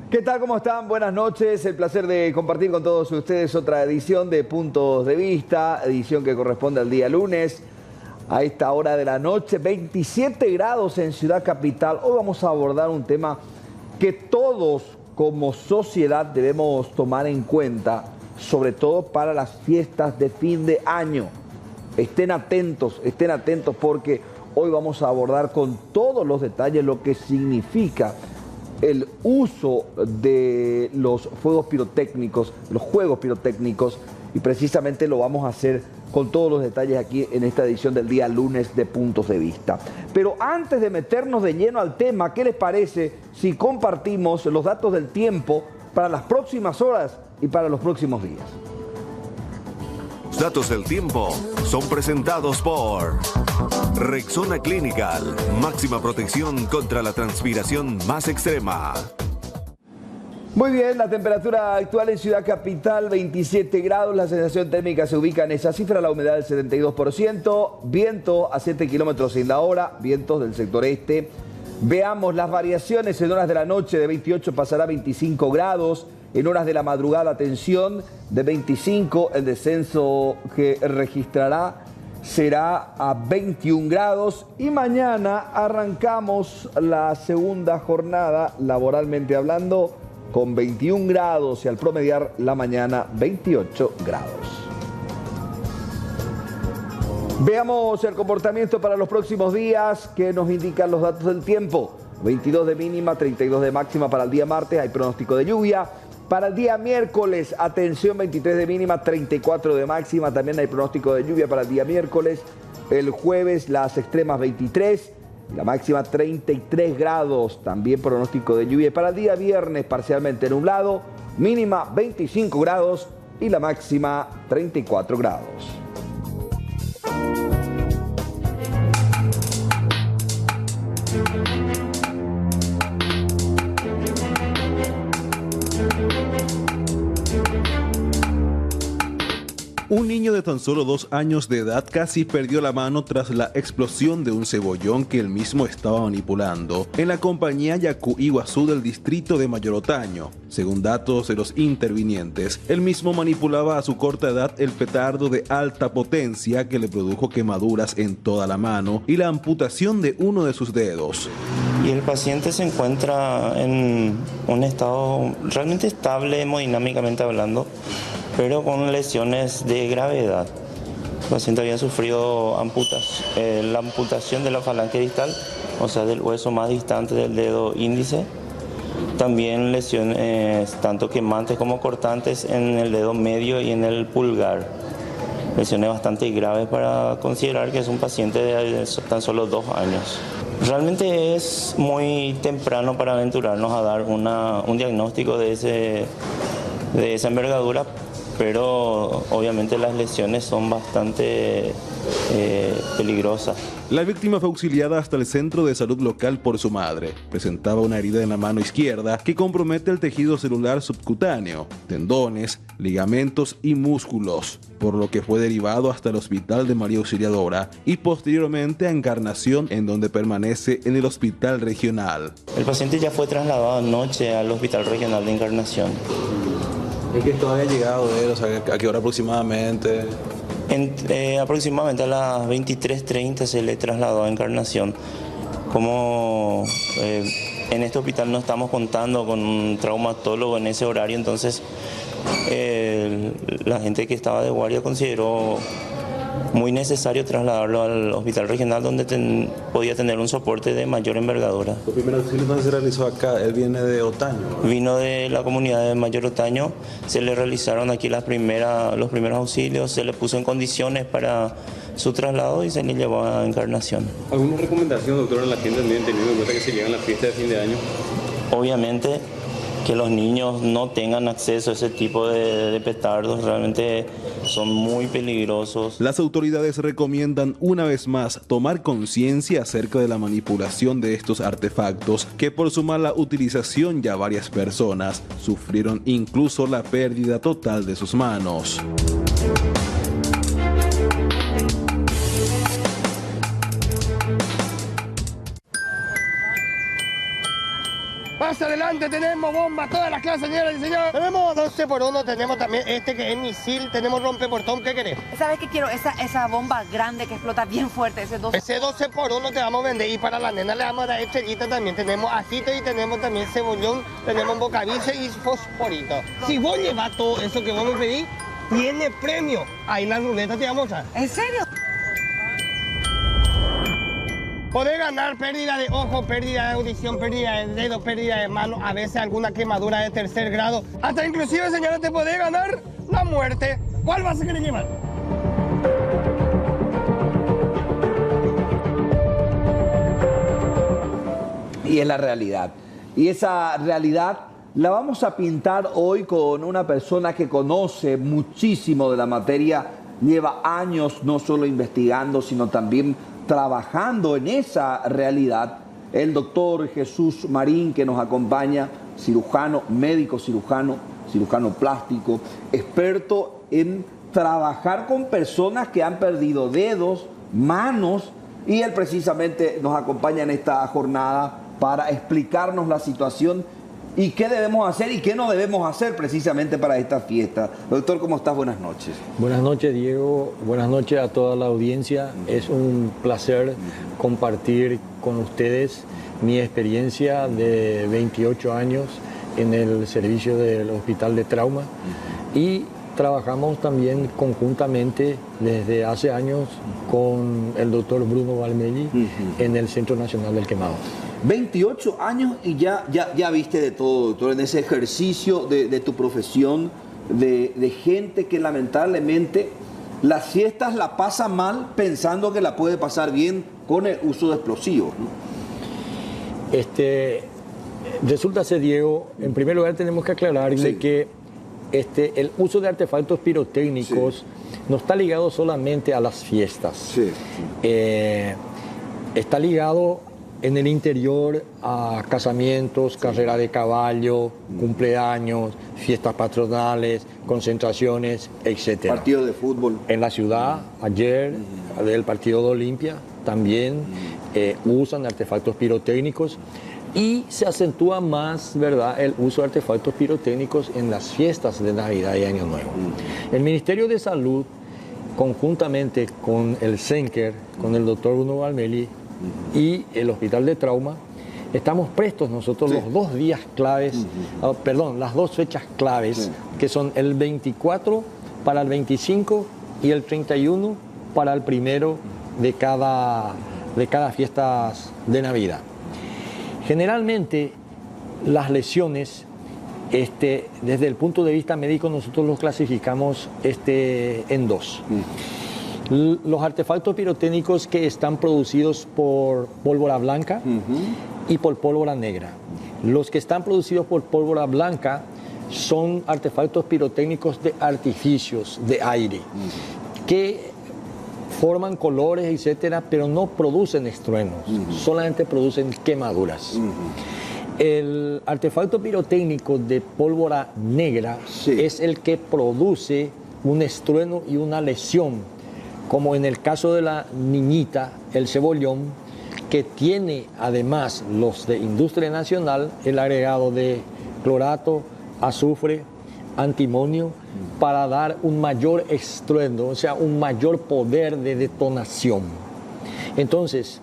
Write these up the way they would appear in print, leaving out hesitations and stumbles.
¿Qué tal? ¿Cómo están? Buenas noches. El placer de compartir con todos ustedes otra edición de Puntos de Vista, edición que corresponde al día lunes a esta hora de la noche. 27 grados en Ciudad Capital. Hoy vamos a abordar un tema que todos como sociedad debemos tomar en cuenta, sobre todo para las fiestas de fin de año. Estén atentos porque hoy vamos a abordar con todos los detalles lo que significa el uso de los juegos pirotécnicos, y precisamente lo vamos a hacer con todos los detalles aquí en esta edición del día lunes de Puntos de Vista. Pero antes de meternos de lleno al tema, ¿qué les parece si compartimos los datos del tiempo para las próximas horas y para los próximos días? Datos del tiempo son presentados por Rexona Clinical, máxima protección contra la transpiración más extrema. Muy bien, la temperatura actual en Ciudad Capital, 27 grados, la sensación térmica se ubica en esa cifra, la humedad del 72%, viento a 7 kilómetros en la hora, vientos del sector este. Veamos las variaciones: en horas de la noche de 28 pasará a 25 grados, en horas de la madrugada, atención, de 25 el descenso que registrará será a 21 grados y mañana arrancamos la segunda jornada, laboralmente hablando, con 21 grados y al promediar la mañana 28 grados. Veamos el comportamiento para los próximos días que nos indican los datos del tiempo. 22 de mínima, 32 de máxima para el día martes, hay pronóstico de lluvia. Para el día miércoles, atención, 23 de mínima, 34 de máxima, también hay pronóstico de lluvia para el día miércoles. El jueves las extremas 23, la máxima 33 grados, también pronóstico de lluvia. Para el día viernes parcialmente nublado, mínima 25 grados y la máxima 34 grados. Un niño de tan solo 2 años de edad casi perdió la mano tras la explosión de un cebollón que él mismo estaba manipulando en la compañía Yacu Iguazú del distrito de Mayor Otaño. Según datos de los intervinientes, él mismo manipulaba a su corta edad el petardo de alta potencia que le produjo quemaduras en toda la mano y la amputación de uno de sus dedos. Y el paciente se encuentra en un estado realmente estable hemodinámicamente hablando, pero con lesiones de gravedad. El paciente había sufrido la amputación de la falange distal, o sea, del hueso más distante del dedo índice. También lesiones tanto quemantes como cortantes en el dedo medio y en el pulgar. Lesiones bastante graves para considerar que es un paciente de tan solo 2 años. Realmente es muy temprano para aventurarnos a dar un diagnóstico de esa envergadura, pero obviamente las lesiones son bastante peligrosas. La víctima fue auxiliada hasta el centro de salud local por su madre. Presentaba una herida en la mano izquierda que compromete el tejido celular subcutáneo, tendones, ligamentos y músculos, por lo que fue derivado hasta el Hospital de María Auxiliadora y posteriormente a Encarnación, en donde permanece en el Hospital Regional. El paciente ya fue trasladado anoche al Hospital Regional de Encarnación. ¿En qué estado había llegado él? O sea, ¿a qué hora aproximadamente? Aproximadamente a las 23:30 se le trasladó a Encarnación. Como en este hospital no estamos contando con un traumatólogo en ese horario, entonces la gente que estaba de guardia consideró muy necesario trasladarlo al hospital regional, donde podía tener un soporte de mayor envergadura. ¿El primer auxilio no se realizó acá? Él viene de Otaño. Vino de la comunidad de Mayor Otaño, se le realizaron aquí los primeros auxilios, se le puso en condiciones para su traslado y se le llevó a Encarnación. ¿Alguna recomendación, doctor, a la gente teniendo en cuenta que se llegan las fiestas de fin de año? Obviamente que los niños no tengan acceso a ese tipo de petardos, realmente son muy peligrosos. Las autoridades recomiendan una vez más tomar conciencia acerca de la manipulación de estos artefactos, que por su mala utilización ya varias personas sufrieron incluso la pérdida total de sus manos. Más adelante tenemos bombas, todas las clases, señoras y señores. Tenemos 12x1, tenemos también este que es misil, tenemos rompeportón, ¿qué querés? ¿Sabes qué quiero? Esa bomba grande que explota bien fuerte, ese 12. Ese 12x1 te vamos a vender y para la nena le vamos a dar estrellita también. Tenemos ajito y tenemos también cebollón, tenemos bocabice y fosforito. Si vos llevas todo eso que vos me pedís, tiene premio. Ahí la ruleta te vamos a dar. ¿En serio? Podés ganar pérdida de ojo, pérdida de audición, pérdida de dedo, pérdida de mano, a veces alguna quemadura de tercer grado. Hasta inclusive, señora, te podés ganar la muerte. ¿Cuál vas a querer llevar? Y es la realidad. Y esa realidad la vamos a pintar hoy con una persona que conoce muchísimo de la materia, lleva años no solo investigando, sino también trabajando en esa realidad. El doctor Jesús Marín, que nos acompaña, cirujano, médico cirujano, cirujano plástico, experto en trabajar con personas que han perdido dedos, manos, y él precisamente nos acompaña en esta jornada para explicarnos la situación y qué debemos hacer y qué no debemos hacer precisamente para esta fiesta. Doctor, ¿cómo estás? Buenas noches. Buenas noches, Diego. Buenas noches a toda la audiencia. Es un placer compartir con ustedes mi experiencia de 28 años en el servicio del Hospital de Trauma y trabajamos también conjuntamente desde hace años con el doctor Bruno Valmelli en el Centro Nacional del Quemado. 28 años y ya viste de todo, doctor, en ese ejercicio de tu profesión, de gente que lamentablemente las fiestas la pasa mal pensando que la puede pasar bien con el uso de explosivos, ¿no? Resulta ser, Diego, en primer lugar tenemos que aclarar de que el uso de artefactos pirotécnicos no está ligado solamente a las fiestas. Está ligado en el interior a casamientos, carrera de caballo, cumpleaños, fiestas patronales, concentraciones, etc. Partido de fútbol. En la ciudad, ayer, del partido de Olimpia, también usan artefactos pirotécnicos y se acentúa más, ¿verdad?, el uso de artefactos pirotécnicos en las fiestas de Navidad y Año Nuevo. El Ministerio de Salud, conjuntamente con el CENCER, con el doctor Bruno Valmelli, y el Hospital de Trauma, estamos prestos nosotros los 2 días claves, las 2 fechas claves, que son el 24 para el 25 y el 31 para el primero de cada fiestas de Navidad. Generalmente las lesiones, desde el punto de vista médico, nosotros los clasificamos en 2. Los artefactos pirotécnicos que están producidos por pólvora blanca y por pólvora negra. Los que están producidos por pólvora blanca son artefactos pirotécnicos de artificios, de aire, que forman colores, etcétera, pero no producen estruendos, solamente producen quemaduras. El artefacto pirotécnico de pólvora negra es el que produce un estruendo y una lesión, como en el caso de la niñita, el cebollón, que tiene además los de industria nacional el agregado de clorato, azufre, antimonio, para dar un mayor estruendo, o sea, un mayor poder de detonación. Entonces,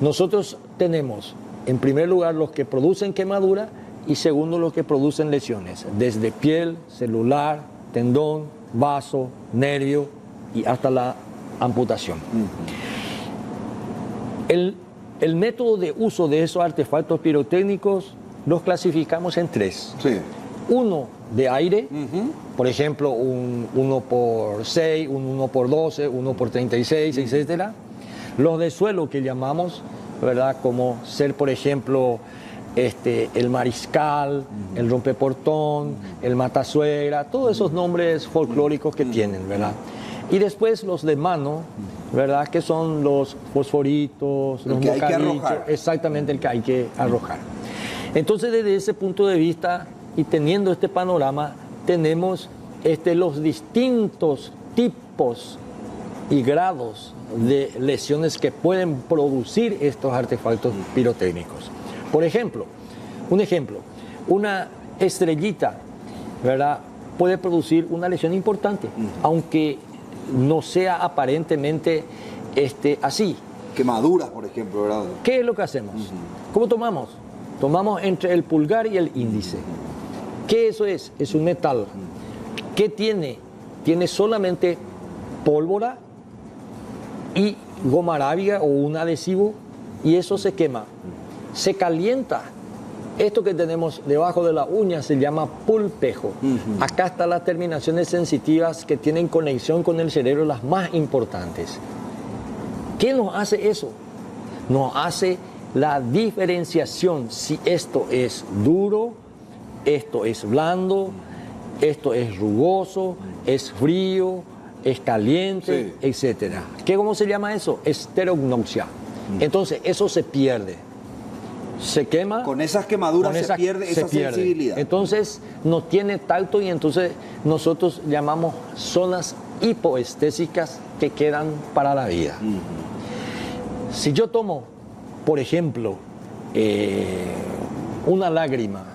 nosotros tenemos, en primer lugar, los que producen quemadura y segundo, los que producen lesiones, desde piel, celular, tendón, vaso, nervio y hasta la amputación. El método de uso de esos artefactos pirotécnicos los clasificamos en 3. Uno de aire, por ejemplo, un 1x6, un 1x12, 1x36, etc. Los de suelo que llamamos, ¿verdad?, como ser, por ejemplo, el mariscal, el rompeportón, el matasuegra, todos esos nombres folclóricos que tienen, ¿verdad? Y después los de mano, ¿verdad?, que son los fosforitos, los bocadillos, exactamente el que hay que arrojar. Entonces, desde ese punto de vista y teniendo este panorama, tenemos los distintos tipos y grados de lesiones que pueden producir estos artefactos pirotécnicos. Por ejemplo, Un ejemplo, una estrellita, ¿verdad?, puede producir una lesión importante, aunque no sea aparentemente así. Quemaduras, por ejemplo, ¿verdad? ¿Qué es lo que hacemos? ¿Cómo tomamos? Tomamos entre el pulgar y el índice. ¿Qué eso es? Es un metal. ¿Qué tiene? Tiene solamente pólvora y goma arábiga o un adhesivo, y eso se quema. Se calienta. Esto que tenemos debajo de la uña se llama pulpejo. Acá están las terminaciones sensitivas que tienen conexión con el cerebro, las más importantes. ¿Qué nos hace eso? Nos hace la diferenciación si esto es duro, esto es blando, esto es rugoso, es frío, es caliente, etc. ¿Cómo se llama eso? Esterognosia. Entonces, eso se pierde. Se quema. Con esas quemaduras se pierde esa sensibilidad. Entonces no tiene tacto, y entonces nosotros llamamos zonas hipoestésicas que quedan para la vida. Si yo tomo, por ejemplo, una lágrima,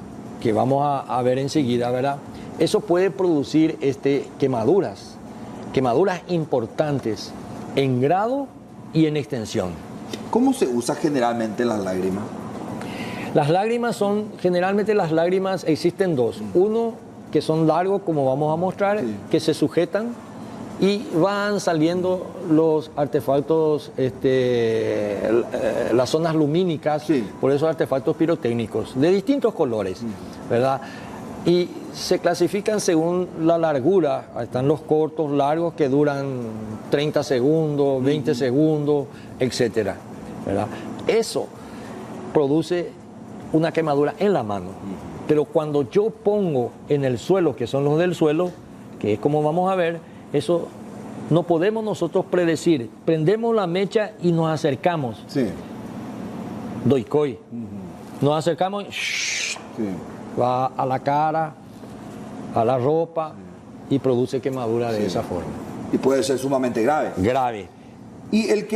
que vamos a ver enseguida, ¿verdad? Eso puede producir quemaduras importantes en grado y en extensión. ¿Cómo se usa generalmente las lágrimas? Las lágrimas generalmente existen dos. Uno, que son largos, como vamos a mostrar, que se sujetan y van saliendo los artefactos, las zonas lumínicas, por esos artefactos pirotécnicos, de distintos colores, ¿verdad? Y se clasifican según la largura. Están los cortos, largos, que duran 30 segundos, 20 segundos, etcétera, ¿verdad? Eso produce una quemadura en la mano. Pero cuando yo pongo en el suelo, que son los del suelo, que es como vamos a ver, eso no podemos nosotros predecir. Prendemos la mecha y nos acercamos. Doikoi. Nos acercamos y va a la cara, a la ropa, y produce quemadura de esa forma. Y puede ser sumamente grave. Grave. Y hay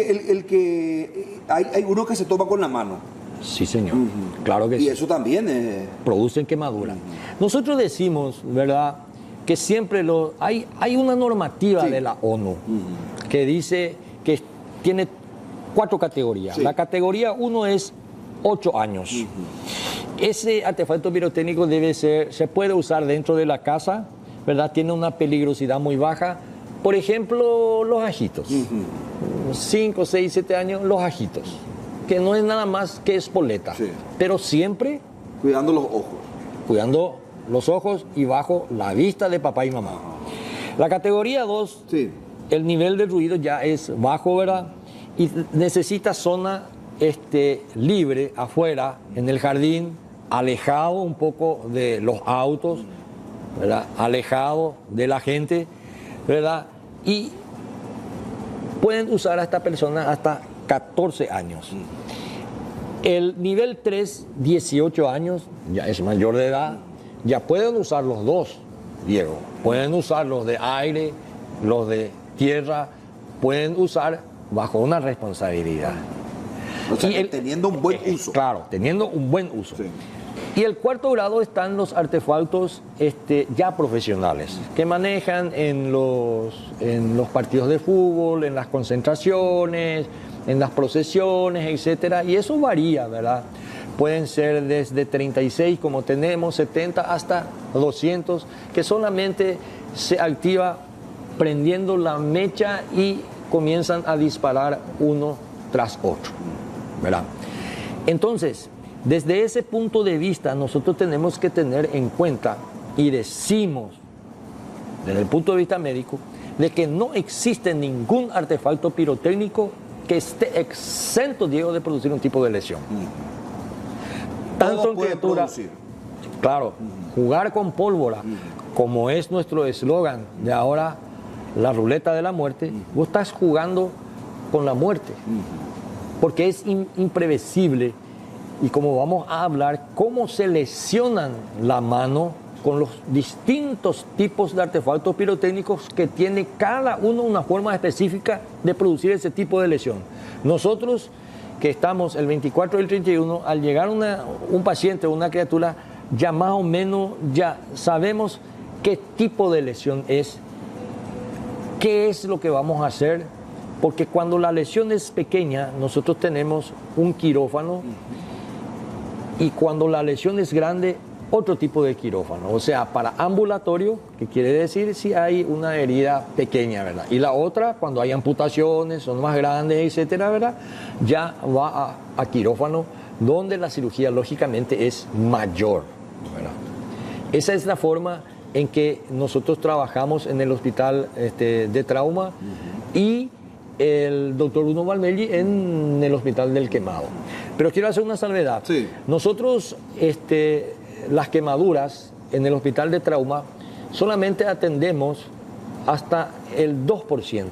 uno que se toma con la mano. Sí, señor. Claro que sí. Y eso también producen quemadura. Nosotros decimos, ¿verdad?, que siempre hay una normativa de la ONU que dice que tiene 4 categorías. La categoría 1 es 8 años. Ese artefacto pirotécnico se puede usar dentro de la casa, ¿verdad? Tiene una peligrosidad muy baja. Por ejemplo, los ajitos. 5, 6, 7 años, los ajitos, que no es nada más que espoleta, pero siempre cuidando los ojos. Cuidando los ojos y bajo la vista de papá y mamá. La categoría 2, el nivel de ruido ya es bajo, ¿verdad? Y necesita zona libre, afuera, en el jardín, alejado un poco de los autos, ¿verdad? Alejado de la gente, ¿verdad? Y pueden usar a esta persona hasta 14 años. El nivel 3, 18 años, ya es mayor de edad, ya pueden usar los dos, Diego. Pueden usar los de aire, los de tierra, pueden usar bajo una responsabilidad. O sea, teniendo un buen uso. Claro, teniendo un buen uso. Y el 4º grado están los artefactos ya profesionales, que manejan en los partidos de fútbol, en las concentraciones, en las procesiones, etcétera, y eso varía, ¿verdad? Pueden ser desde 36, como tenemos, 70 hasta 200, que solamente se activa prendiendo la mecha y comienzan a disparar uno tras otro, ¿verdad? Entonces, desde ese punto de vista, nosotros tenemos que tener en cuenta, y decimos, desde el punto de vista médico, de que no existe ningún artefacto pirotécnico que esté exento, Diego, de producir un tipo de lesión. Tanto en criatura, claro, jugar con pólvora, como es nuestro eslogan de ahora, la ruleta de la muerte, vos estás jugando con la muerte, porque es imprevisible. Y como vamos a hablar, cómo se lesionan la mano con los distintos tipos de artefactos pirotécnicos que tiene cada uno una forma específica de producir ese tipo de lesión. Nosotros que estamos el 24 y el 31, al llegar un paciente o una criatura, ya más o menos ya sabemos qué tipo de lesión es, qué es lo que vamos a hacer, porque cuando la lesión es pequeña, nosotros tenemos un quirófano, y cuando la lesión es grande, otro tipo de quirófano. O sea, para ambulatorio, que quiere decir si hay una herida pequeña, ¿verdad? Y la otra, cuando hay amputaciones, son más grandes, etcétera, ¿verdad? Ya va a quirófano, donde la cirugía lógicamente es mayor, ¿verdad? Esa es la forma en que nosotros trabajamos en el hospital de trauma y el doctor Bruno Valmelli en el hospital del Quemado. Pero quiero hacer una salvedad. Sí. Nosotros, las quemaduras en el hospital de trauma solamente atendemos hasta el 2%.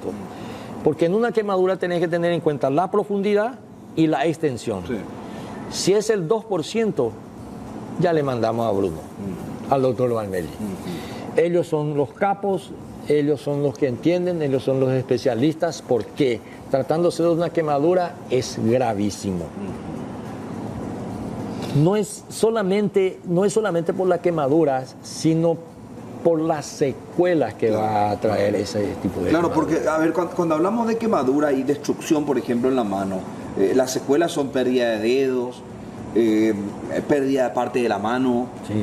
Porque en una quemadura tenés que tener en cuenta la profundidad y la extensión. Sí. Si es el 2%, ya le mandamos a Bruno, al doctor Valmelli. Ellos son los capos, ellos son los que entienden, ellos son los especialistas, porque tratándose de una quemadura es gravísimo. No es solamente por la quemadura, sino por las secuelas que va a traer ese tipo de Claro, quemadura. porque, a ver, cuando hablamos de quemadura y destrucción, por ejemplo, en la mano, las secuelas son pérdida de dedos, pérdida de parte de la mano. Sí.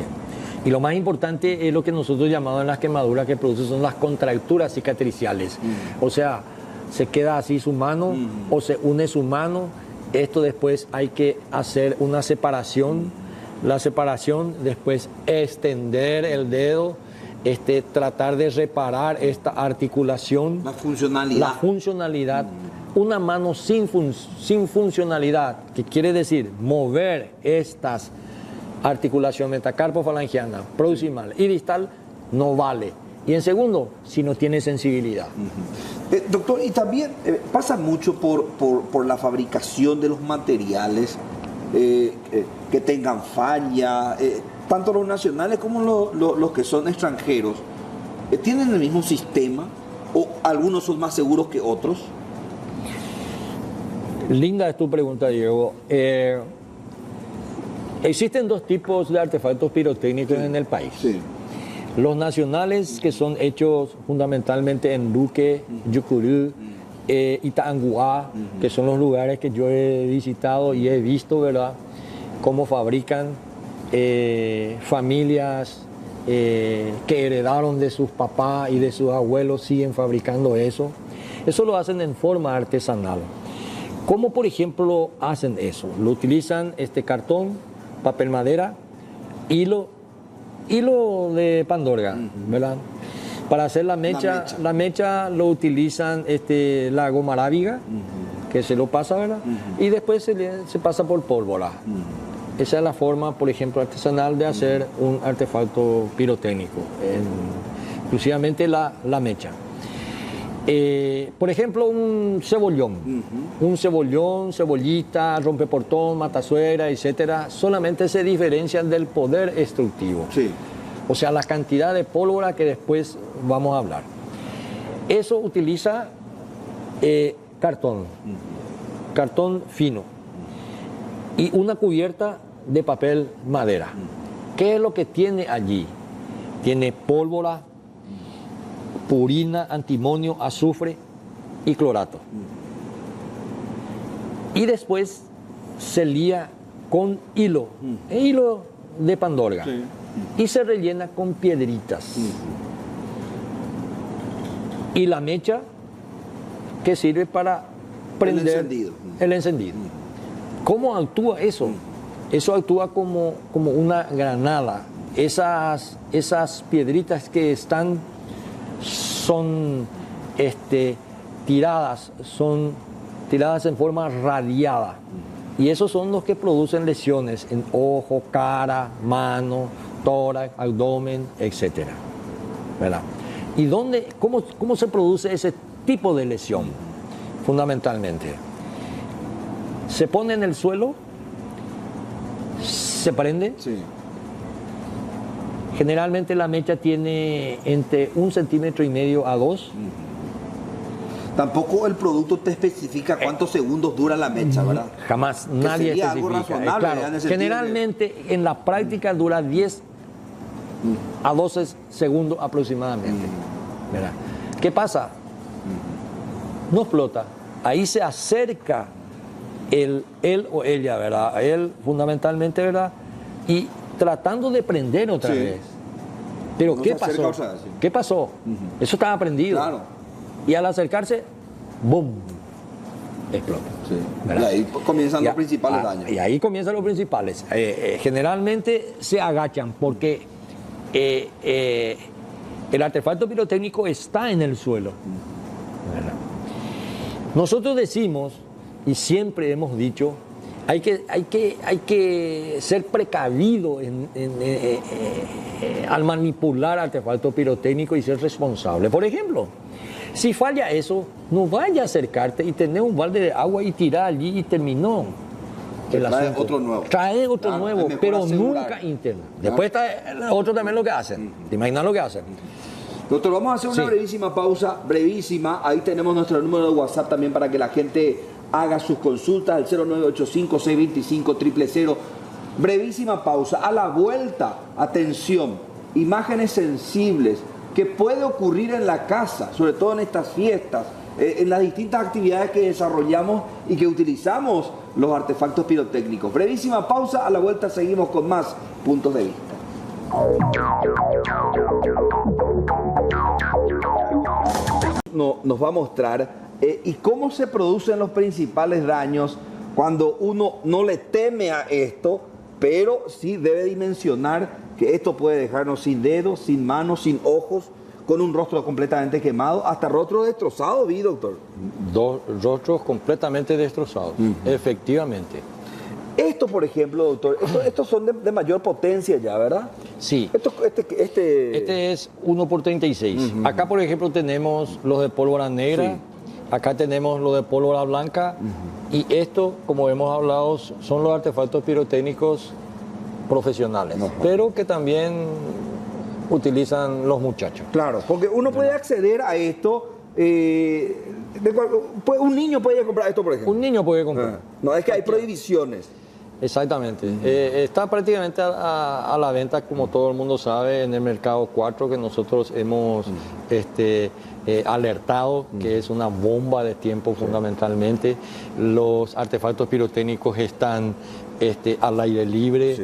Y lo más importante es lo que nosotros llamamos en las quemaduras que producen son las contracturas cicatriciales. O sea, se queda así su mano o se une su mano. Esto después hay que hacer una separación. La separación, después extender el dedo, tratar de reparar esta articulación. La funcionalidad. La funcionalidad. Una mano sin funcionalidad, que quiere decir mover estas articulación metacarpofalangiana, proximal y distal, no vale. Y en segundo, si no tiene sensibilidad. Doctor, y también pasa mucho por la fabricación de los materiales, que tengan falla, tanto los nacionales como los que son extranjeros. ¿Tienen el mismo sistema o algunos son más seguros que otros? Linda es tu pregunta, Diego. Existen dos tipos de artefactos pirotécnicos en el país. Sí. Los nacionales, que son hechos fundamentalmente en Luque, Yucurú, Itaanguá, que son los lugares que yo he visitado y he visto, ¿verdad?, cómo fabrican familias que heredaron de sus papás y de sus abuelos, siguen fabricando eso. Eso lo hacen en forma artesanal. ¿Cómo, por ejemplo, hacen eso? Lo utilizan cartón, papel madera, hilo de pandorga, ¿verdad? Para hacer la mecha lo utilizan la goma arábiga, que se lo pasa, ¿verdad? Y después se pasa por pólvora. Esa es la forma, por ejemplo, artesanal de hacer un artefacto pirotécnico, exclusivamente la mecha. Por ejemplo, un cebollón. Un cebollón, cebollita, rompeportón, matasuegra, etcétera, solamente se diferencian del poder destructivo. Sí. O sea, la cantidad de pólvora que después vamos a hablar. Eso utiliza cartón fino y una cubierta de papel madera. ¿Qué es lo que tiene allí? Tiene pólvora, purina, antimonio, azufre y clorato. Y después se lía con hilo de pandorga. Sí. Y se rellena con piedritas. Y la mecha, que sirve para prender el encendido. ¿Cómo actúa eso? Eso actúa como una granada. Esas piedritas que son tiradas en forma radiada. Y esos son los que producen lesiones en ojo, cara, mano, tórax, abdomen, etc. ¿Verdad? ¿Y cómo se produce ese tipo de lesión? Fundamentalmente, se pone en el suelo, se prende. Sí. Generalmente la mecha tiene entre 1,5 centímetros a 2. Tampoco el producto te especifica cuántos segundos dura la mecha, ¿verdad? Jamás, Que nadie sería algo especifica. razonable, Claro, en el sentido generalmente en la práctica dura 10 a 12 segundos aproximadamente. ¿Verdad? ¿Qué pasa? No explota. Ahí se acerca él o ella, ¿verdad? Él fundamentalmente, ¿verdad? Y tratando de prender otra Sí. vez. Pero No ¿qué se acerca, pasó? o sea, sí. ¿Qué pasó? Eso estaba prendido. Claro. Y al acercarse, ¡boom! Explota. Sí. ¿Verdad? Y ahí comienzan los Ya, principales daños. Y ahí comienzan los principales. Generalmente se agachan porque el artefacto pirotécnico está en el suelo. ¿Verdad? Nosotros decimos, y siempre hemos dicho, hay que ser precavido al manipular artefactos pirotécnicos y ser responsable. Por ejemplo, si falla eso, no vaya a acercarte y tener un balde de agua y tirar allí y terminó. Trae otro nuevo. Trae otro Claro, nuevo, es mejor pero asegurar. nunca interno. Claro. Después está otro también lo que hacen. ¿Te imaginas lo que hacen? Doctor, vamos a hacer una Sí. brevísima pausa, brevísima. Ahí tenemos nuestro número de WhatsApp también para que la gente haga sus consultas, el 0985-625-000. Brevísima pausa. A la vuelta, atención, imágenes sensibles que puede ocurrir en la casa, sobre todo en estas fiestas, en las distintas actividades que desarrollamos y que utilizamos los artefactos pirotécnicos. Brevísima pausa, a la vuelta seguimos con más puntos de vista. Nos va a mostrar y cómo se producen los principales daños cuando uno no le teme a esto, pero sí debe dimensionar que esto puede dejarnos sin dedos, sin manos, sin ojos, con un rostro completamente quemado, hasta rostro destrozado, vi, doctor. Dos rostros completamente destrozados, efectivamente. Esto, por ejemplo, doctor, estos son de mayor potencia ya, ¿verdad? Sí. Este es 1 por 36. Acá, por ejemplo, tenemos los de pólvora negra. Sí. Acá tenemos los de pólvora blanca. Y esto, como hemos hablado, son los artefactos pirotécnicos profesionales. Pero que también utilizan los muchachos. Claro, porque uno puede acceder a esto. Un niño puede comprar esto, por ejemplo. Un niño puede comprar. No, es que hay prohibiciones. Exactamente. Está prácticamente a la venta, como todo el mundo sabe, en el mercado 4, que nosotros hemos alertado que es una bomba de tiempo fundamentalmente. Los artefactos pirotécnicos están al aire libre,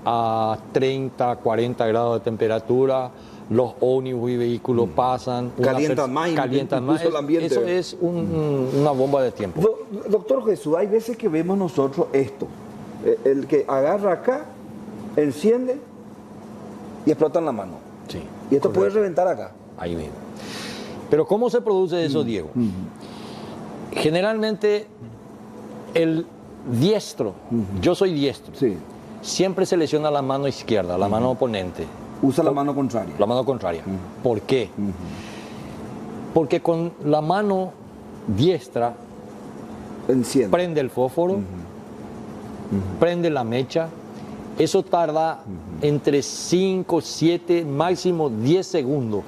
a 30, 40 grados de temperatura. Los ómnibus y vehículos pasan. Calientan más. El ambiente. Eso es una bomba de tiempo. Doctor Jesús, hay veces que vemos nosotros esto. El que agarra acá, enciende y explota en la mano. Sí. Y esto puede reventar acá. Ahí mismo. Pero ¿cómo se produce eso, Diego? Generalmente el diestro, yo soy diestro, siempre selecciona la mano izquierda, la mano oponente. Usa la mano contraria. La mano contraria. ¿Por qué? Porque con la mano diestra enciende, prende el fósforo, prende la mecha. Eso tarda entre 5, 7, máximo 10 segundos.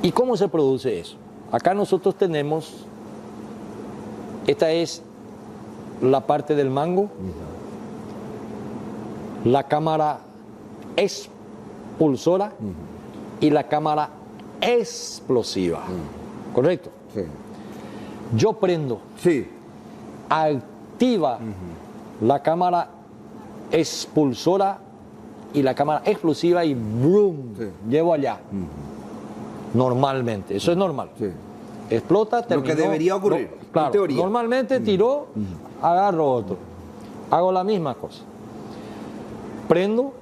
¿Y cómo se produce eso? Acá nosotros tenemos, esta es la parte del mango, la cámara expulsora y la cámara explosiva. ¿Correcto? Sí. Yo prendo, activa la cámara expulsora y la cámara explosiva y ¡brum! Llevo allá. Normalmente, eso es normal. Explota, terminó. Lo que debería ocurrir, claro, en teoría. Normalmente tiró, agarro otro. Hago la misma cosa. Prendo,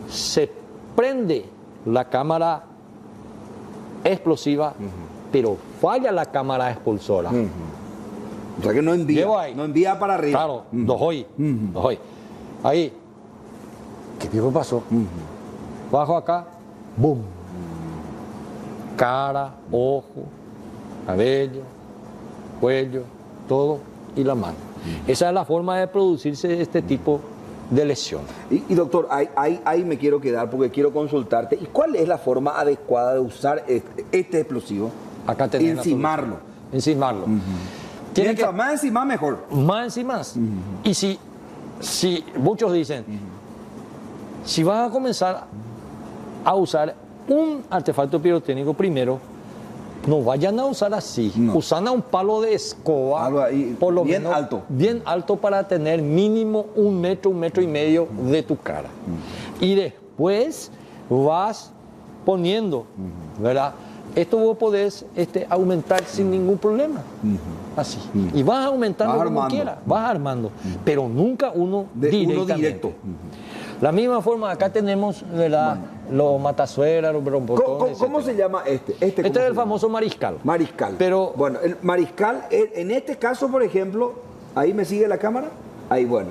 se prende la cámara explosiva, pero falla la cámara expulsora. O sea que no envía, Llevo ahí. no envía para arriba. Claro, doy. Ahí, ¿qué tipo pasó? Bajo acá, boom. Cara, ojo, cabello, cuello, todo y la mano. Esa es la forma de producirse este tipo de lesión. Y doctor, ahí me quiero quedar porque quiero consultarte. ¿Y cuál es la forma adecuada de usar este explosivo? Acá tenés Encimarlo. Encimarlo. Tiene Mientras más encima, mejor. más encima. Y si muchos dicen, si vas a comenzar a usar un artefacto pirotécnico primero, no vayan a usar así. Usan a un palo de escoba, Algo ahí, por lo bien menos alto. bien alto para tener mínimo 1 metro, 1,5 metros de tu cara. Y después vas poniendo, ¿verdad? Esto vos podés aumentar sin ningún problema. Así. Y vas aumentando Vas como armando. quieras, vas armando. Pero nunca uno directamente. directo. La misma forma, acá tenemos, ¿verdad? Los matasueras, los brombotones. ¿Cómo se llama este? Este es el famoso mariscal. Mariscal. Pero, bueno, el mariscal, en este caso, por ejemplo, ahí me sigue la cámara. Ahí, bueno.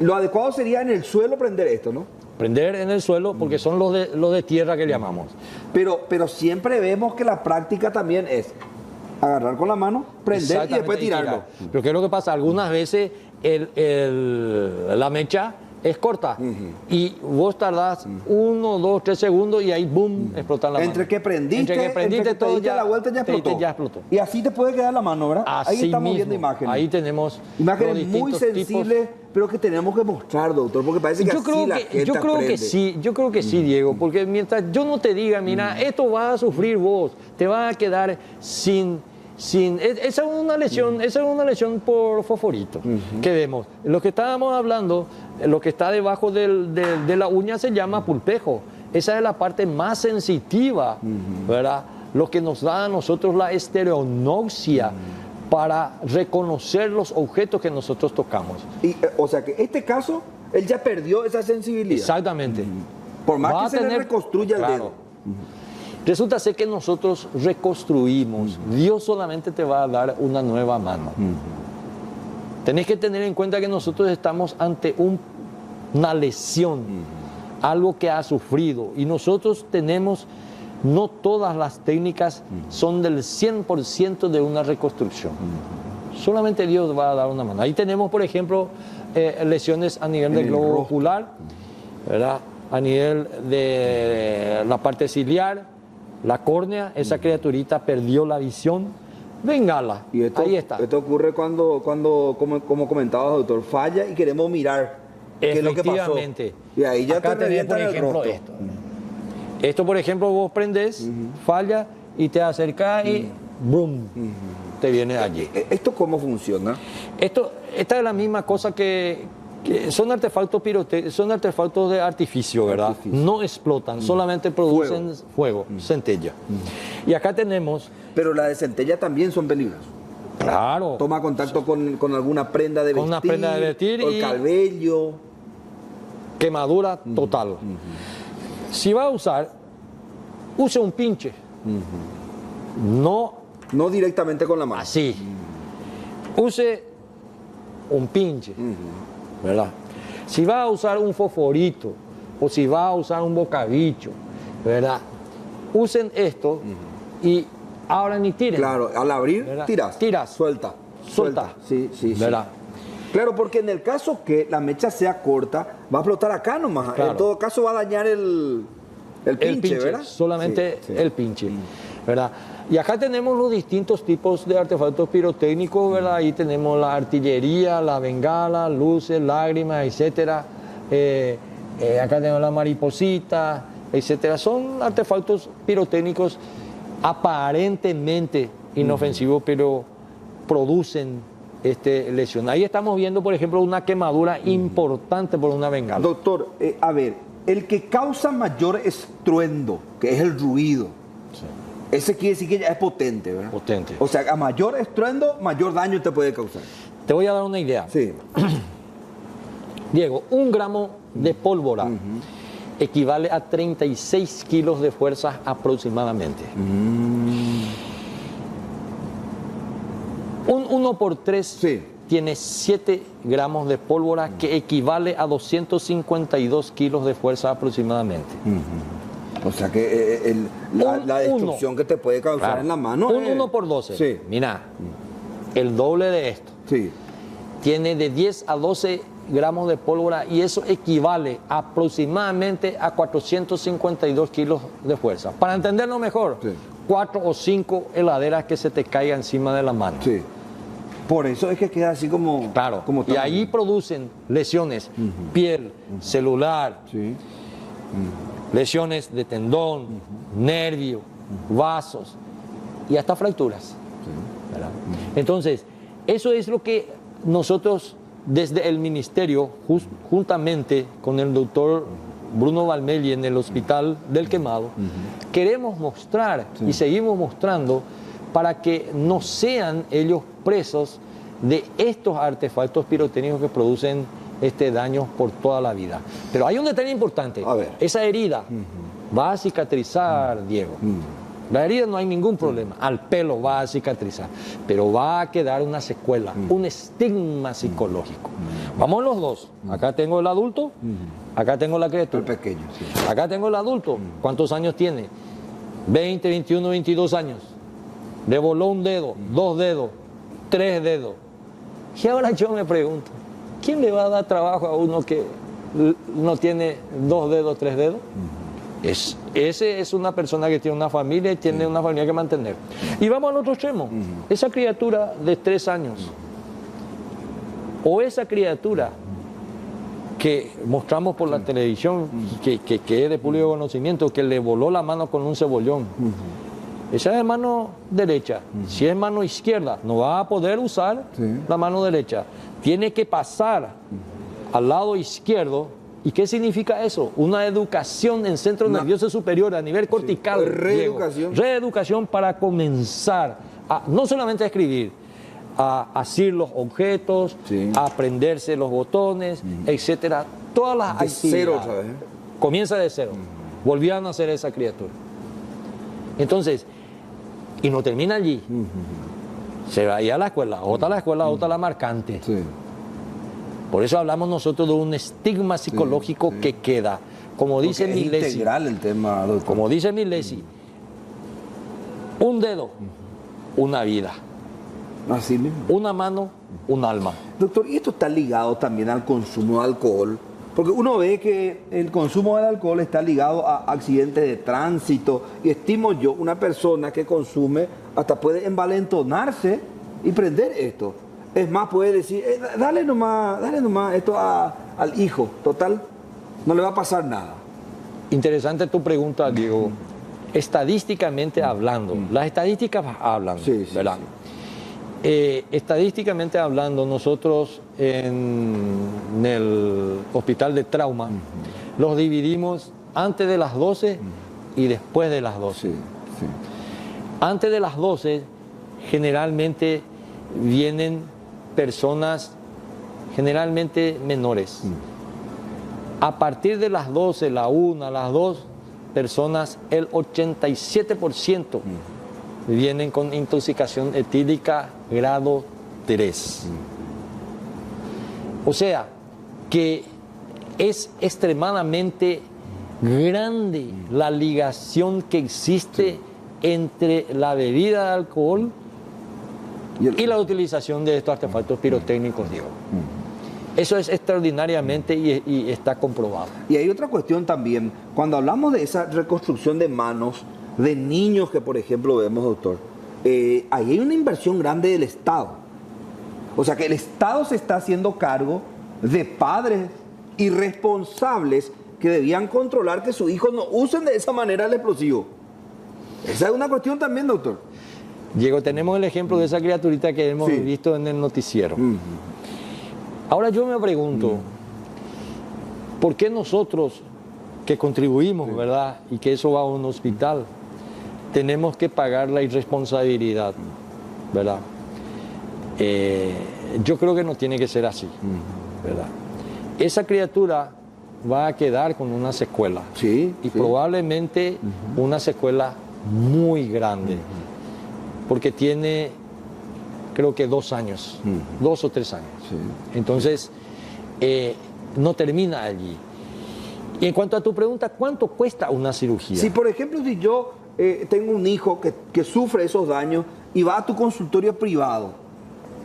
Lo adecuado sería en el suelo prender esto, ¿no? prender en el suelo, porque son los de tierra que llamamos. Pero siempre vemos que la práctica también es agarrar con la mano, prender y después tirarlo. Pero ¿qué es lo que pasa? Algunas veces la mecha es corta y vos tardás 1, 2, 3 segundos y ahí boom, explotar la mano. Entre que prendiste todo ya, la vuelta ya explotó. Y así te puede quedar la mano, ¿verdad? Así ahí estamos mismo, viendo imágenes. Ahí tenemos imágenes muy sensibles, pero que tenemos que mostrar, doctor, porque parece que yo creo que sí, Diego, porque mientras yo no te diga, mira, esto vas a sufrir vos, te vas a quedar sin esa es una lesión por fosforito que vemos. Lo que estábamos hablando, lo que está debajo de la uña se llama pulpejo. Esa es la parte más sensitiva, ¿verdad? Lo que nos da a nosotros la estereognosia para reconocer los objetos que nosotros tocamos. Y, o sea que este caso, él ya perdió esa sensibilidad. Exactamente. Por más que se le reconstruya el dedo. Resulta ser que nosotros reconstruimos. Dios solamente te va a dar una nueva mano. Tenés que tener en cuenta que nosotros estamos ante una lesión, algo que ha sufrido. Y nosotros tenemos, no todas las técnicas son del 100% de una reconstrucción. Solamente Dios va a dar una mano. Ahí tenemos, por ejemplo, lesiones a nivel del globo ocular, ¿verdad? A nivel de la parte ciliar, la córnea, esa criaturita perdió la visión. Bengala, y esto, ahí está. Esto ocurre cuando como comentaba el doctor, falla y queremos mirar qué es lo que pasó. Y ahí ya acá te tenés, por ejemplo, esto. Esto, por ejemplo, vos prendés, falla y te acercás y ¡brum! Te viene allí. ¿Esto cómo funciona? Esta es la misma cosa que son artefactos son artefactos de artificio, ¿verdad? No explotan, solamente producen fuego, centella. Y acá tenemos... Pero las de centella también son peligrosas. Claro. Toma contacto con alguna prenda de vestir. Con una prenda de vestir o el cabello. Quemadura total. Si va a usar, use un pinche. No directamente con la mano. Así. Use un pinche. ¿Verdad? Si va a usar un fosforito o si va a usar un bocabicho, ¿verdad? Usen esto y abran y tiren. Claro, al abrir, tiras. Suelta. Sí, ¿verdad? Claro, porque en el caso que la mecha sea corta, va a explotar acá nomás. Claro. En todo caso va a dañar el pinche, ¿verdad? Solamente el pinche, ¿verdad? Y acá tenemos los distintos tipos de artefactos pirotécnicos, ¿verdad? Ahí tenemos la artillería, la bengala, luces, lágrimas, etcétera. Acá tenemos la mariposita, etcétera. Son artefactos pirotécnicos aparentemente inofensivos, pero producen lesión. Ahí estamos viendo, por ejemplo, una quemadura importante por una bengala. Doctor, a ver, el que causa mayor estruendo, que es el ruido, ese quiere decir que ya es potente, ¿verdad? Potente. O sea, a mayor estruendo, mayor daño te puede causar. Te voy a dar una idea. Sí. Diego, 1 gramo de pólvora equivale a 36 kilos de fuerza aproximadamente. Un 1×3 tiene 7 gramos de pólvora que equivale a 252 kilos de fuerza aproximadamente. O sea que la destrucción que te puede causar en la mano un 1×12. Sí. Mira, el doble de esto. Sí. Tiene de 10 a 12 gramos de pólvora y eso equivale aproximadamente a 452 kilos de fuerza. Para entenderlo mejor, 4 o 5 heladeras que se te caigan encima de la mano. Sí. Por eso es que queda así como... Claro, como y ahí producen lesiones, piel, celular, lesiones de tendón, nervio, vasos y hasta fracturas. ¿Verdad? Entonces, eso es lo que nosotros desde el ministerio, juntamente con el doctor Bruno Valmelli en el Hospital del Quemado, queremos mostrar y seguimos mostrando para que no sean ellos presos de estos artefactos pirotécnicos que producen daños por toda la vida. Pero hay un detalle importante. A ver. Esa herida va a cicatrizar, Diego. La herida no hay ningún problema. Al pelo va a cicatrizar. Pero va a quedar una secuela, un estigma psicológico. Vamos los dos. Acá tengo el adulto, acá tengo la criatura. El pequeño, sí. Acá tengo el adulto. ¿Cuántos años tiene? 20, 21, 22 años. Le voló un dedo, 2 dedos, 3 dedos. Y ahora yo me pregunto, ¿quién le va a dar trabajo a uno que no tiene 2 dedos, 3 dedos? Ese es una persona que tiene una familia y tiene una familia que mantener. Y vamos al otro extremo. Esa criatura de 3 años o esa criatura que mostramos por la televisión, que es de público conocimiento, que le voló la mano con un cebollón. Esa es mano derecha. Si es mano izquierda, no va a poder usar la mano derecha. Tiene que pasar al lado izquierdo. ¿Y qué significa eso? Una educación en centro nervioso superior a nivel cortical. Reeducación. Reeducación para comenzar a, no solamente a escribir, a asir los objetos, a aprenderse los botones, etcétera. Todas las de actividades. Cero otra vez. Comienza de cero. Volvió a nacer esa criatura. Entonces, y no termina allí. Se va a ir a la escuela, otra la marcante. Sí. Por eso hablamos nosotros de un estigma psicológico que queda. Como dice Es Milesi. integral el tema, doctor. Como dice Milesi, un dedo, una vida. Así mismo. Una mano, un alma. Doctor, y esto está ligado también al consumo de alcohol, porque uno ve que el consumo del alcohol está ligado a accidentes de tránsito, y estimo yo, una persona que consume hasta puede envalentonarse y prender esto. Es más, puede decir, dale nomás esto al hijo, total, no le va a pasar nada. Interesante tu pregunta, Diego. Estadísticamente hablando, las estadísticas hablan, ¿verdad? Estadísticamente hablando, nosotros en el hospital de trauma los dividimos antes de las 12 y después de las 12. Antes de las 12 generalmente vienen personas generalmente menores. A partir de las 12, la 1, las 2 personas, el 87% vienen con intoxicación etílica grado 3. O sea, que es extremadamente grande la ligación que existe entre la bebida de alcohol y la utilización de estos artefactos pirotécnicos, Diego. Eso es extraordinariamente y está comprobado. Y hay otra cuestión también, cuando hablamos de esa reconstrucción de manos de niños que, por ejemplo, vemos, doctor, ahí hay una inversión grande del Estado. O sea que el Estado se está haciendo cargo de padres irresponsables que debían controlar que sus hijos no usen de esa manera el explosivo. Esa es una cuestión también, doctor. Diego, tenemos el ejemplo de esa criaturita que hemos visto en el noticiero. Ahora yo me pregunto, ¿por qué nosotros que contribuimos, verdad, y que eso va a un hospital, tenemos que pagar la irresponsabilidad, verdad? Yo creo que no tiene que ser así, verdad. Esa criatura va a quedar con una secuela, y probablemente una secuela muy grande, porque tiene, creo que 2 años, 2 o 3 años. Entonces, no termina allí. Y en cuanto a tu pregunta, ¿cuánto cuesta una cirugía? Si, por ejemplo, si yo tengo un hijo que sufre esos daños y va a tu consultorio privado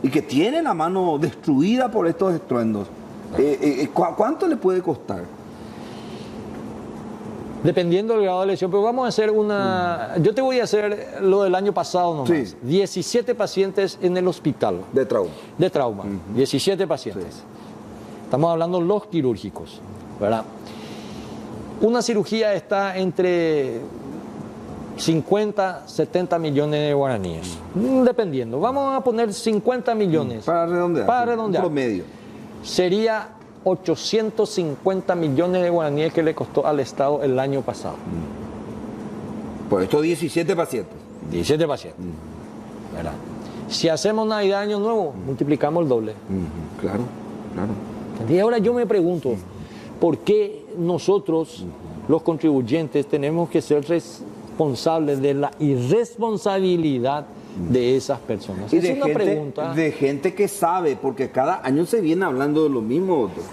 y que tiene la mano destruida por estos estruendos, ¿cuánto le puede costar? Dependiendo del grado de lesión, pero vamos a hacer una... Yo te voy a hacer lo del año pasado nomás. Sí. 17 pacientes en el hospital. De trauma. De trauma. 17 pacientes. Sí. Estamos hablando los quirúrgicos, ¿verdad? Una cirugía está entre 50, 70 millones de guaraníes. Dependiendo. Vamos a poner 50 millones. Para redondear. Para redondear. Un promedio. Sería 850 millones de guaraníes que le costó al Estado el año pasado. Por estos 17 pacientes. 17 pacientes. ¿Verdad? Si hacemos Navidad, Año Nuevo, multiplicamos el doble. Claro, claro. Y ahora yo me pregunto, ¿por qué nosotros, los contribuyentes, tenemos que ser responsables de la irresponsabilidad de esas personas? Y Es de una gente, pregunta. de gente que sabe, porque cada año se viene hablando de lo mismo, doctor.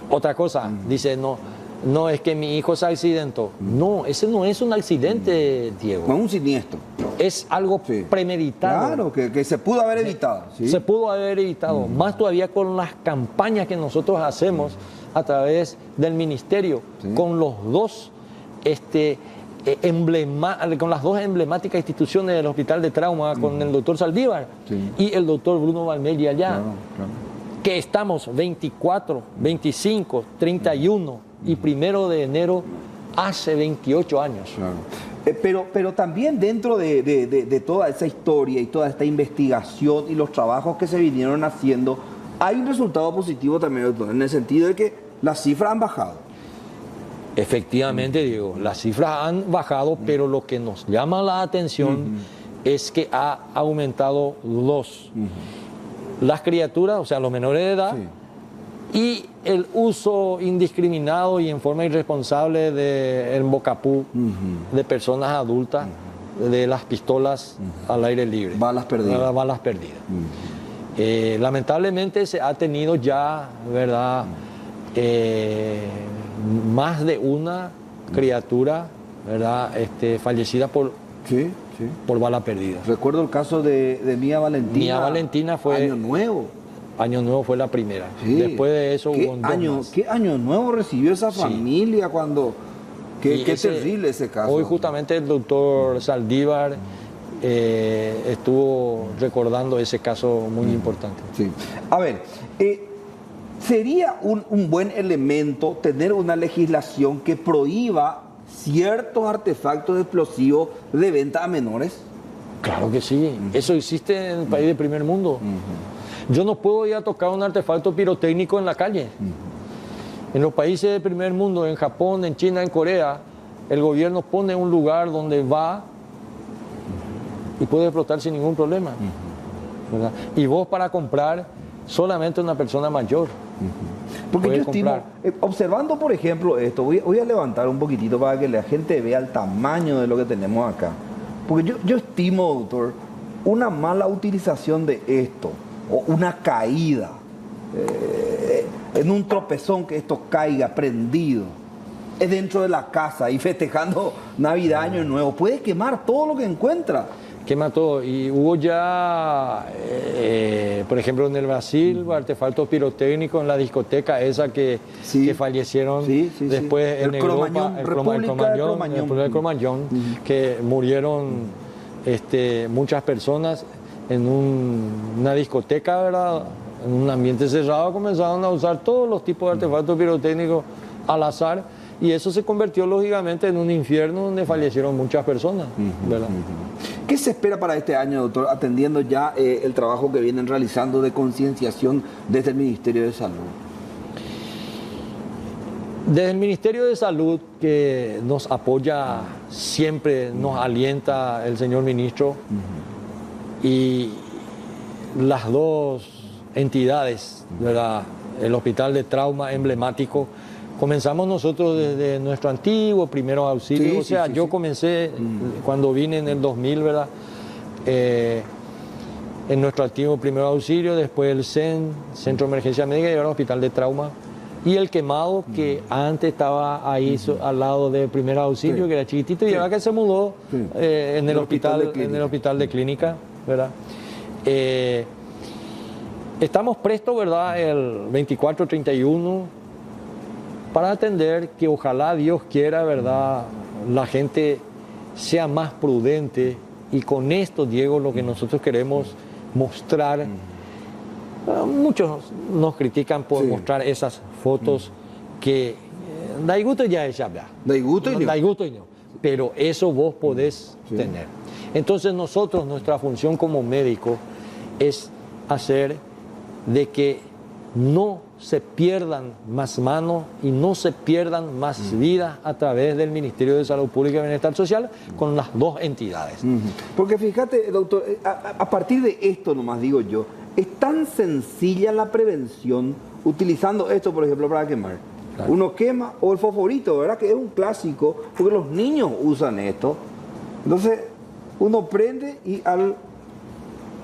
Otra cosa, dice, no es que mi hijo se accidentó. No, ese no es un accidente, Diego. No es un siniestro. Es algo premeditado. Claro, que se pudo haber evitado. ¿sí? Se pudo haber evitado, más todavía con las campañas que nosotros hacemos a través del ministerio, con los dos con las dos emblemáticas instituciones del Hospital de Trauma, con el doctor Saldívar y el doctor Bruno Valmeli allá, Claro. que estamos 24, 25, 31 y 1 de enero hace 28 años. Claro. Pero también dentro de toda esa historia y toda esta investigación y los trabajos que se vinieron haciendo, hay un resultado positivo también, doctor, en el sentido de que las cifras han bajado. Efectivamente, Diego, las cifras han bajado, pero lo que nos llama la atención es que ha aumentado las criaturas, o sea, los menores de edad, y el uso indiscriminado y en forma irresponsable del bocapú de personas adultas, de las pistolas al aire libre. Balas perdidas. Las balas perdidas. Lamentablemente se ha tenido ya, ¿verdad?, más de una criatura, ¿verdad?, fallecida por bala perdida. Recuerdo el caso de Mía Valentina. Mía Valentina fue... Año Nuevo. Año Nuevo fue la primera. Sí. Después de eso hubo dos más. ¿Qué año nuevo recibió esa familia cuando... Qué terrible ese caso. Hoy justamente el doctor Saldívar estuvo recordando ese caso muy importante. Sí. A ver, ¿sería un buen elemento tener una legislación que prohíba ciertos artefactos explosivos de venta a menores? Claro que sí. Eso existe en el país de primer mundo. Yo no puedo ir a tocar un artefacto pirotécnico en la calle. En los países de primer mundo, en Japón, en China, en Corea, el gobierno pone un lugar donde va y puede explotar sin ningún problema. ¿Verdad? Y vos para comprar, solamente una persona mayor. Porque puede yo estimo, comprar. observando por ejemplo esto, voy a levantar un poquitito para que la gente vea el tamaño de lo que tenemos acá. Porque yo estimo, doctor, una mala utilización de esto, o una caída, en un tropezón que esto caiga prendido, es dentro de la casa y festejando Navidad, Año Nuevo, puede quemar todo lo que encuentra. Quema todo. Y hubo ya, por ejemplo, en el Brasil, artefactos pirotécnicos en la discoteca esa que fallecieron después en Europa, el Cromañón, que murieron muchas personas en una discoteca, ¿verdad? En un ambiente cerrado comenzaron a usar todos los tipos de artefactos pirotécnicos al azar y eso se convirtió lógicamente en un infierno donde fallecieron muchas personas, ¿verdad? ¿Qué se espera para este año, doctor, atendiendo ya el trabajo que vienen realizando de concienciación desde el Ministerio de Salud? Desde el Ministerio de Salud, que nos apoya siempre, nos alienta el señor ministro, y las dos entidades, ¿verdad?, el Hospital de Trauma emblemático, comenzamos nosotros desde nuestro antiguo primeros auxilios. Yo comencé cuando vine en el 2000, ¿verdad?, en nuestro antiguo primeros auxilio, después el CEN, Centro de Emergencia Médica, y ahora el Hospital de Trauma. Y el Quemado, que antes estaba ahí al lado del primer auxilio, que era chiquitito, y ahora que se mudó en el hospital de clínica, ¿verdad? Estamos prestos, ¿verdad?, el 24-31 para atender que ojalá Dios quiera, ¿verdad?, la gente sea más prudente. Y con esto, Diego, lo que nosotros queremos mostrar, muchos nos critican por mostrar esas fotos que da gusto ya es hablar. Da gusto y no. Pero eso vos podés tener. Entonces nosotros, nuestra función como médico es hacer de que no se pierdan más manos y no se pierdan más vidas a través del Ministerio de Salud Pública y Bienestar Social con las dos entidades. Porque fíjate, doctor, a partir de esto nomás digo yo, es tan sencilla la prevención utilizando esto, por ejemplo, para quemar. Claro. Uno quema, o el fosforito, ¿verdad? Que es un clásico, porque los niños usan esto. Entonces, uno prende y al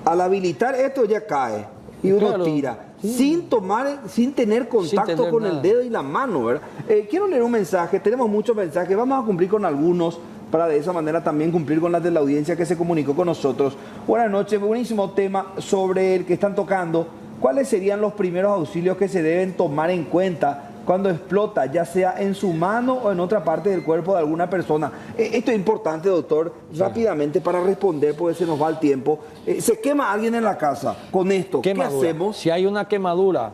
habilitar esto ya cae. Y uno tira, sin tener contacto con el dedo y la mano, ¿verdad? Quiero leer un mensaje, tenemos muchos mensajes, vamos a cumplir con algunos para de esa manera también cumplir con las de la audiencia que se comunicó con nosotros. Buenas noches, buenísimo tema sobre el que están tocando. ¿Cuáles serían los primeros auxilios que se deben tomar en cuenta cuando explota, ya sea en su mano o en otra parte del cuerpo de alguna persona? Esto es importante, doctor, rápidamente para responder, porque se nos va el tiempo. Se quema alguien en la casa con esto, quemadura. ¿Qué hacemos? Si hay una quemadura,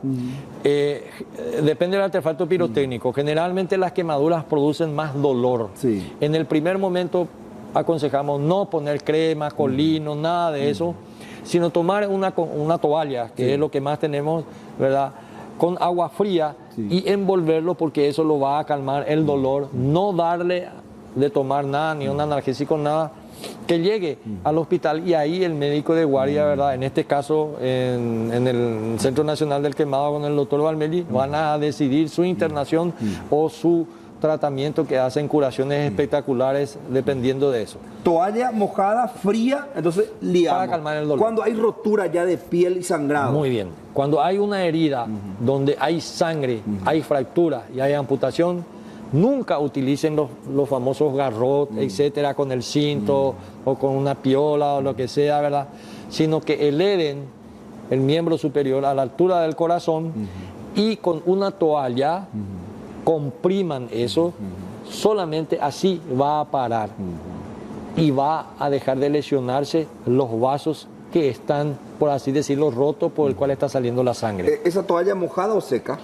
depende del artefacto pirotécnico. Generalmente las quemaduras producen más dolor. En el primer momento aconsejamos no poner crema, colino, nada de eso, sino tomar una toalla, que es lo que más tenemos, ¿verdad?, con agua fría y envolverlo, porque eso lo va a calmar el dolor. No darle de tomar nada, ni un analgésico, nada, que llegue al hospital y ahí el médico de guardia, ¿verdad?, en este caso en el Centro Nacional del Quemado con el doctor Valmelli, van a decidir su internación o su tratamiento, que hacen curaciones espectaculares dependiendo de eso. Toalla mojada, fría, entonces liamos. Para calmar el dolor. Cuando hay rotura ya de piel y sangrado. Muy bien. Cuando hay una herida donde hay sangre, hay fractura y hay amputación, nunca utilicen los famosos garrotes, etcétera, con el cinto o con una piola o lo que sea, ¿verdad?, sino que eleven el miembro superior a la altura del corazón y con una toalla compriman eso. Solamente así va a parar y va a dejar de lesionarse los vasos que están, por así decirlo, rotos, por el cual está saliendo la sangre. ¿Esa toalla mojada o seca?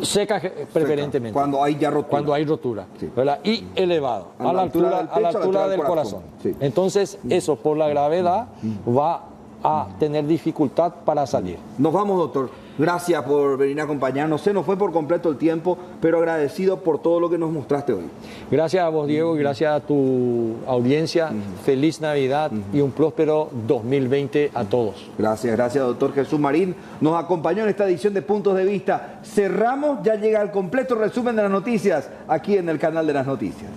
Seca preferentemente. Cuando hay ya rotura. Cuando hay rotura, ¿verdad? Y elevado, a la altura del corazón. Entonces, eso por la gravedad va a tener dificultad para salir. Nos vamos, doctor. Gracias por venir a acompañarnos. Se nos fue por completo el tiempo, pero agradecido por todo lo que nos mostraste hoy. Gracias a vos, Diego, y gracias a tu audiencia. Feliz Navidad y un próspero 2020 a todos. Gracias, doctor Jesús Marín. Nos acompañó en esta edición de Puntos de Vista. Cerramos, ya llega el completo resumen de las noticias aquí en el canal de las noticias.